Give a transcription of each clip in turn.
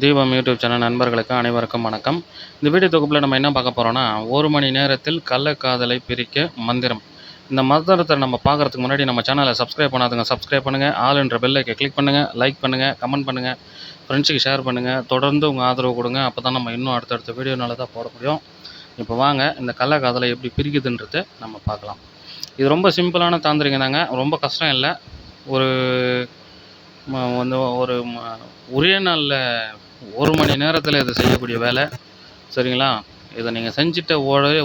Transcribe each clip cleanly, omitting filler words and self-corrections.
தீபம் YouTube channel நண்பர்களுக்கு அனைவருக்கும் வணக்கம். இந்த வீடியோ தொகுப்பில் நம்ம என்ன பார்க்க போகிறோம்னா, 1 மணி நேரத்தில் கள்ளக்காதலை பிரிக்க மந்திரம். இந்த மந்திரத்தை நம்ம பார்க்குறதுக்கு முன்னாடி நம்ம சேனலை சப்ஸ்கிரைப் பண்ணாதுங்க, சப்ஸ்கிரைப் பண்ணுங்கள். ஆல் என்ற பெல் ஐக்கனை கிளிக் பண்ணுங்கள், லைக் பண்ணுங்கள், கமெண்ட் பண்ணுங்கள், ஃப்ரெண்ட்ஸுக்கு ஷேர் பண்ணுங்கள். தொடர்ந்து உங்கள் ஆதரவு கொடுங்க. அப்போ தான் நம்ம இன்னும் அடுத்தடுத்த வீடியோனால தான் போட முடியும். இப்போ வாங்க இந்த கள்ளக்காதலை எப்படி பிரிக்குதுன்றதை நம்ம பார்க்கலாம். இது ரொம்ப சிம்பிளான தாந்திரிகம் தாங்க, ரொம்ப கஷ்டம் இல்லை. ஒரு வந்து ஒரு ஒரே நாளில் 1 மணி நேரத்தில் இதை செய்யக்கூடிய வேலை. சரிங்களா? இதை நீங்கள் செஞ்சுட்ட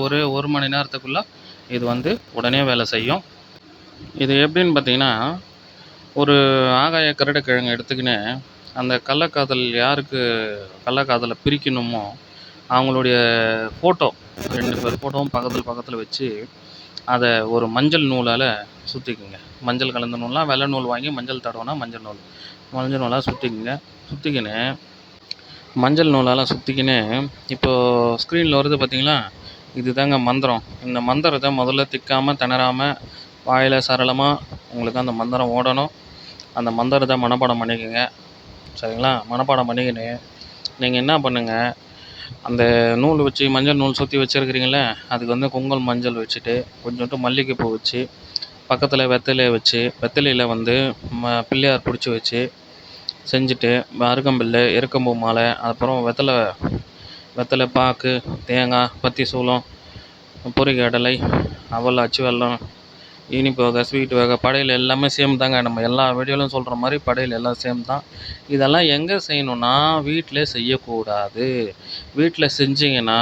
ஒரே 1 மணி நேரத்துக்குள்ளே இது வந்து உடனே வேலை செய்யும். இது எப்படின்னு பார்த்தீங்கன்னா, ஒரு ஆகாய கருடக்கிழங்கு எடுத்துக்கின்னு அந்த கள்ளக்காதல் யாருக்கு கள்ளக்காதலை பிரிக்கணுமோ அவங்களுடைய ஃபோட்டோ 2 பேர் ஃபோட்டோவும் பக்கத்தில் வச்சு அதை ஒரு மஞ்சள் நூலால் சுற்றிக்குங்க. மஞ்சள் கலந்த நூலாம் வெள்ளை நூல் வாங்கி மஞ்சள் தடவைனா மஞ்சள் நூலாக சுற்றிக்கின்னு மஞ்சள் நூலால் சுற்றிக்கின்னு இப்போது ஸ்க்ரீனில் வருது பார்த்தீங்களா, இது தாங்க மந்திரம். இந்த மந்திரத்தை முதல்ல திக்காமல் திணறாமல் வாயில் சரளமாக உங்களுக்கு அந்த மந்திரம் ஓடணும். அந்த மந்திரத்தை மனப்பாடம் பண்ணிக்கோங்க. சரிங்களா? மனப்பாடம் பண்ணிக்கின்னு நீங்கள் என்ன பண்ணுங்கள், அந்த நூல் வச்சு மஞ்சள் நூல் சுற்றி வச்சுருக்கிறீங்களே, அதுக்கு வந்து குங்குமம் மஞ்சள் வச்சுட்டு கொஞ்சோண்டு மல்லிகைப்பூ வச்சு பக்கத்தில் வெத்தலையில் வந்து பிள்ளையார் பிடிச்சி வச்சு செஞ்சுட்டு அருகம்பில்லை, எருக்கம்பூ மாலை, அப்புறம் வெத்தலை, பாக்கு, தேங்காய், பத்தி சூளம், பொரிகடலை, அவல், அச்சு வெல்லம், இனிப்பு வகை, ஸ்வீட் வகை, படையல் எல்லாமே சேம் தாங்க. நம்ம எல்லா வீடியோலையும் சொல்கிற மாதிரி படையல் எல்லாம் சேம் தான். இதெல்லாம் எங்கே செய்யணுன்னா, வீட்டில் செய்யக்கூடாது. வீட்டில் செஞ்சிங்கன்னா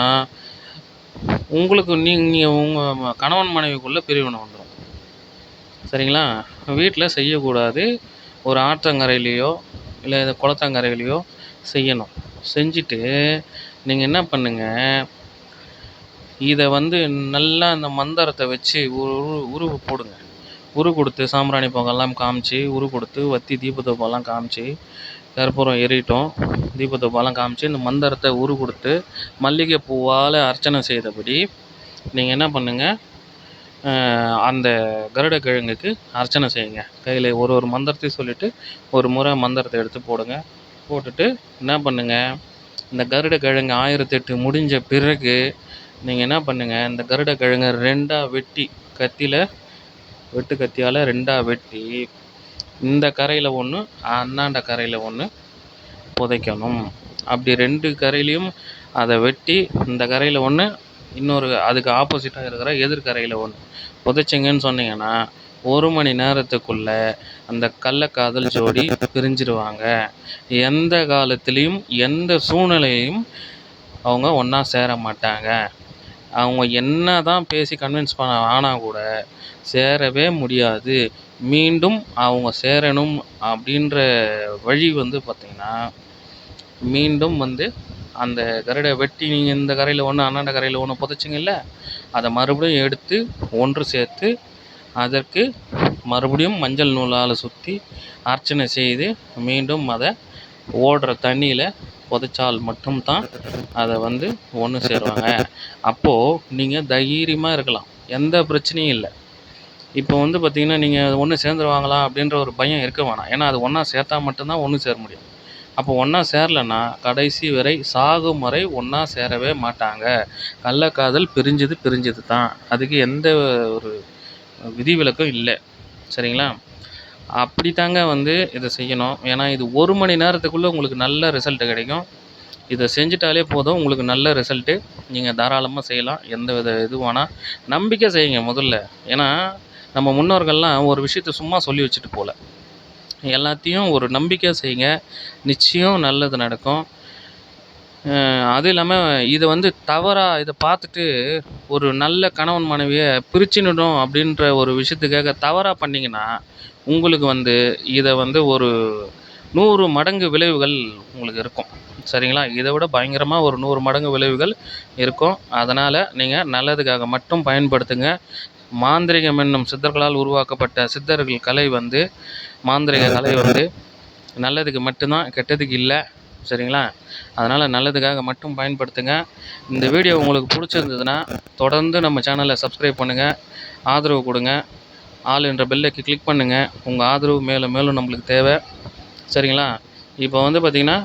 உங்களுக்கு நீங்கள் உங்கள் கணவன் மனைவிக்குள்ளே பிரிவினை வந்துடும். சரிங்களா? வீட்டில் செய்யக்கூடாது. ஒரு ஆற்றங்கரையிலையோ இல்லை குளத்தங்கரையிலையோ செய்யணும். செஞ்சுட்டு நீங்கள் என்ன பண்ணுங்கள், இதை வந்து நல்லா அந்த மந்திரத்தை வச்சு உருவு போடுங்க. உரு கொடுத்து சாம்பிராணி பொங்கெல்லாம் காமிச்சு கொடுத்து வத்தி தீபத்தூபெல்லாம் காமிச்சு கற்பூரம் எரியட்டும், தீபத்தூபெல்லாம் காமிச்சு இந்த மந்திரத்தை கொடுத்து மல்லிகை பூவால் அர்ச்சனை செய்தபடி நீங்கள் என்ன பண்ணுங்கள், அந்த கருடக்கிழங்குக்கு அர்ச்சனை செய்யுங்க. கையில் ஒரு மந்திரத்தையும் சொல்லிவிட்டு ஒரு முறை மந்திரத்தை எடுத்து போடுங்க. போட்டுட்டு என்ன பண்ணுங்கள், இந்த கருடக்கிழங்கு 1008 முடிஞ்ச பிறகு நீங்கள் என்ன பண்ணுங்கள், இந்த கருடக்கிழங்கை 2ஆக வெட்டி கத்தியால் 2ஆக வெட்டி இந்த கரையில் ஒன்று அந்தாண்ட கரையில் ஒன்று புதைக்கணும். அப்படி 2 கரையிலையும் அதை வெட்டி இந்த கரையில் ஒன்று, இன்னொரு அதுக்கு ஆப்போசிட்டாக இருக்கிற எதிர்கரையில் ஒன்று புதைச்சிங்கன்னு சொன்னீங்கன்னா 1 மணி நேரத்துக்குள்ளே அந்த கள்ளக்காதல் ஜோடி பிரிஞ்சிடுவாங்க. எந்த காலத்துலேயும் எந்த சூழ்நிலையும் அவங்க ஒன்றா சேர மாட்டாங்க. அவங்க என்ன தான் பேசி கன்வின்ஸ் பண்ண ஆனால் கூட சேரவே முடியாது. மீண்டும் அவங்க சேரணும் அப்படின்ற வழி வந்து பார்த்திங்கன்னா, மீண்டும் வந்து அந்த கருடை வெட்டி நீங்கள் இந்த கரையில் ஒன்று அண்ணாண்ட கரையில் ஒன்று புதைச்சிங்கல்ல, அதை மறுபடியும் எடுத்து ஒன்று சேர்த்து அதற்கு மறுபடியும் மஞ்சள் நூலால் சுற்றி அர்ச்சனை செய்து மீண்டும் அதை ஓடுற தண்ணியில் புதைச்சால் மட்டும்தான் அதை வந்து ஒன்று சேருவாங்க. அப்போது நீங்கள் தைரியமாக இருக்கலாம், எந்த பிரச்சனையும் இல்லை. இப்போ வந்து பார்த்திங்கன்னா, நீங்கள் ஒன்று சேர்ந்துருவாங்களா அப்படின்ற ஒரு பயம் இருக்க வேணாம். ஏன்னா அது ஒன்றா சேர்த்தா மட்டும்தான் ஒன்று சேர முடியும். அப்போ ஒன்றா சேரலைன்னா கடைசி வரை சாகும் வரை ஒன்றா சேரவே மாட்டாங்க. கள்ளக்காதல் பிரிஞ்சது தான். அதுக்கு எந்த ஒரு விதிவிலக்கும் இல்லை. சரிங்களா? அப்படி தாங்க வந்து இதை செய்யணும். ஏன்னா இது 1 மணி நேரத்துக்குள்ளே உங்களுக்கு நல்ல ரிசல்ட்டு கிடைக்கும். இதை செஞ்சிட்டாலே போதும், உங்களுக்கு நல்ல ரிசல்ட்டு. நீங்கள் தாராளமாக செய்யலாம். எந்த வித இது வேணால் நம்பிக்கை செய்யுங்க முதல்ல. ஏன்னா நம்ம முன்னோர்கள்லாம் ஒரு விஷயத்தை சும்மா சொல்லி வச்சுட்டு போகல, எல்லாத்தையும் ஒரு நம்பிக்கை செய்யுங்க, நிச்சயம் நல்லது நடக்கும். அதுவும் இல்லாமல் இதை வந்து தவறாக இதை பார்த்துட்டு ஒரு நல்ல கணவன் மனைவியை பிரிச்சுடணும் அப்படின்ற ஒரு விஷயத்துக்காக தவறாக பண்ணிங்கன்னா உங்களுக்கு வந்து இதை வந்து ஒரு 100 மடங்கு விளைவுகள் உங்களுக்கு இருக்கும். சரிங்களா? இதை விட பயங்கரமாக ஒரு 100 மடங்கு விளைவுகள் இருக்கும். அதனால் நீங்கள் நல்லதுக்காக மட்டும் பயன்படுத்துங்க. மாந்திரிகம் என்னும் சித்தர்களால் உருவாக்கப்பட்ட சித்தர்கள் கலை வந்து மாந்திரிக கலை வந்து நல்லதுக்கு மட்டும்தான், கெட்டதுக்கு இல்லை. சரிங்களா? அதனால் நல்லதுக்காக மட்டும் பயன்படுத்துங்க. இந்த வீடியோ உங்களுக்கு பிடிச்சிருந்ததுன்னா தொடர்ந்து நம்ம சேனலை சப்ஸ்கிரைப் பண்ணுங்கள், ஆதரவு கொடுங்க. ஆல் என்ற பெல்லைக்கு கிளிக் பண்ணுங்கள். உங்கள் ஆதரவு மேலும் மேலும் நம்மளுக்கு தேவை. சரிங்களா? இப்போ வந்து பார்த்திங்கன்னா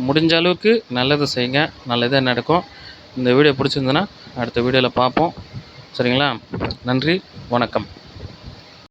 முடிஞ்ச அளவுக்கு நல்லது செய்யுங்க, நல்லதே நடக்கும். இந்த வீடியோ பிடிச்சிருந்ததுன்னா அடுத்த வீடியோவில் பார்ப்போம். சரிங்களா? நன்றி, வணக்கம்.